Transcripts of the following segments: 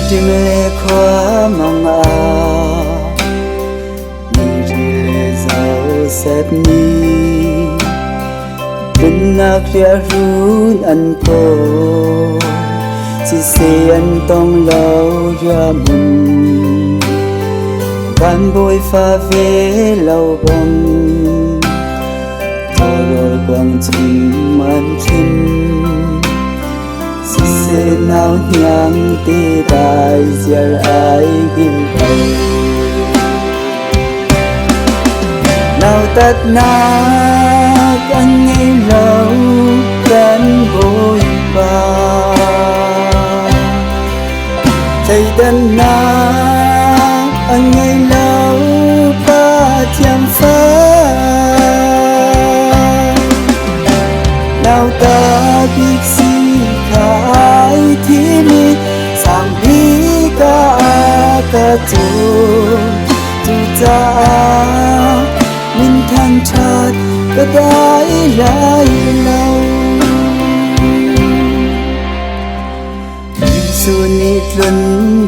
Tim le khoa mang a Ni ri le zao sep ni Tin na kria run an ko Si se an tong lau ya mun Ban bôi pha về lâu bông Thọ rồi quang trình man chinh Si se nào nhang tê đài Giar ai ghim tàu Nào tắt nát anh ngay lâu Cánh bôi pha Thầy đân nát anh ngay lâu ba thiam phá Nào ta biết gì khai thi mi sang bi ca tu ta min thang chát ka dai lai lâu su ni luân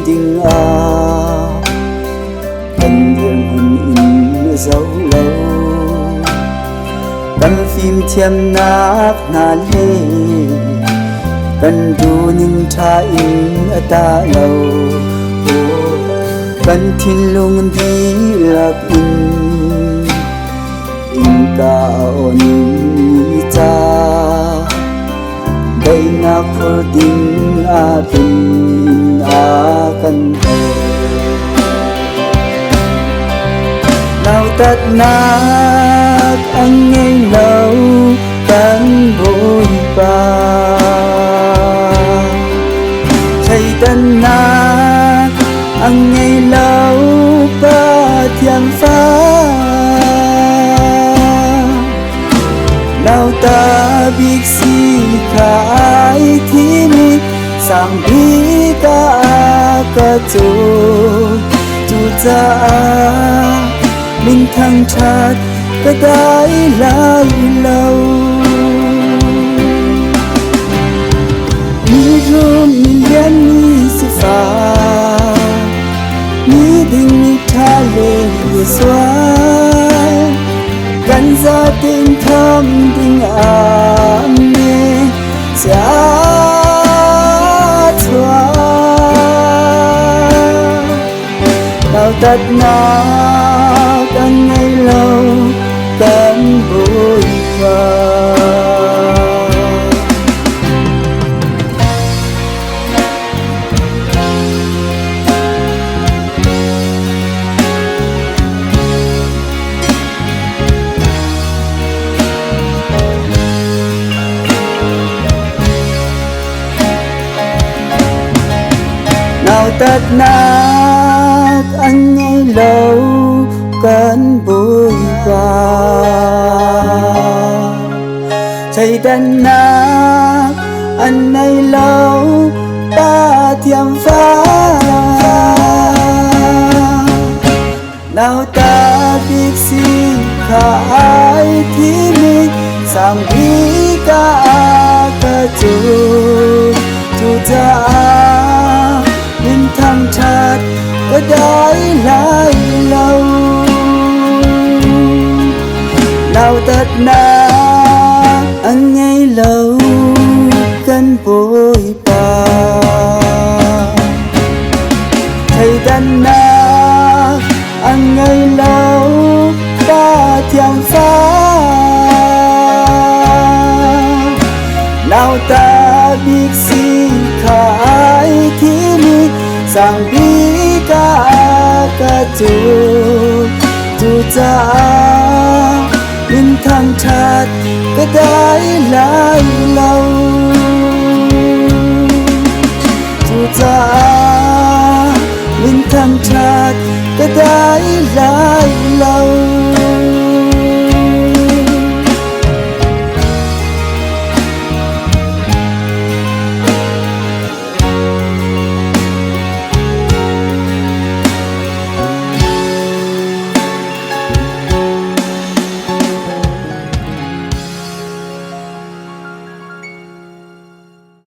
ding a Cần đường hồn in dấu lâu Cần phim thiêm nát nà lê Cần đu ninh tra in ta lâu Cần thiên lung đi lạc in In ca ôn ni ta Đây na phô đinh a bin a cần thơ Nào tắt nát anh ngay lâu Cánh bôi ba Thầy tân nát anh ngay lâu ba thiam phá Nào ta biết gì khai thi mi Sang bi ca tu ta Mình thăng chát ka dai lai lâu Ni rum ni lian ni si fa Ni ding ni tha le ye swa Gan za tin thăm ding a me Sia chua Nào tắt na Cần ngày lâu Cần bôi pha Nào tắt nát anh ngày lâu Cần bôi pha Thầy đàn nát anh ngày lâu ba thiam phá Nào ta biết gì khai thi mi Sang bi ca tu ta Min thăng chát ka dai lai lâu Nào tắt na anh ngay lâu Cần bôi ba Thầy đàn na anh ngay lâu ba thiam phá Nào ta biết gì khai thi mi Sang bi ca tu ta Min thăng chát ka dai lai lâu Tu ta Min thăng chát ka dai lai lâu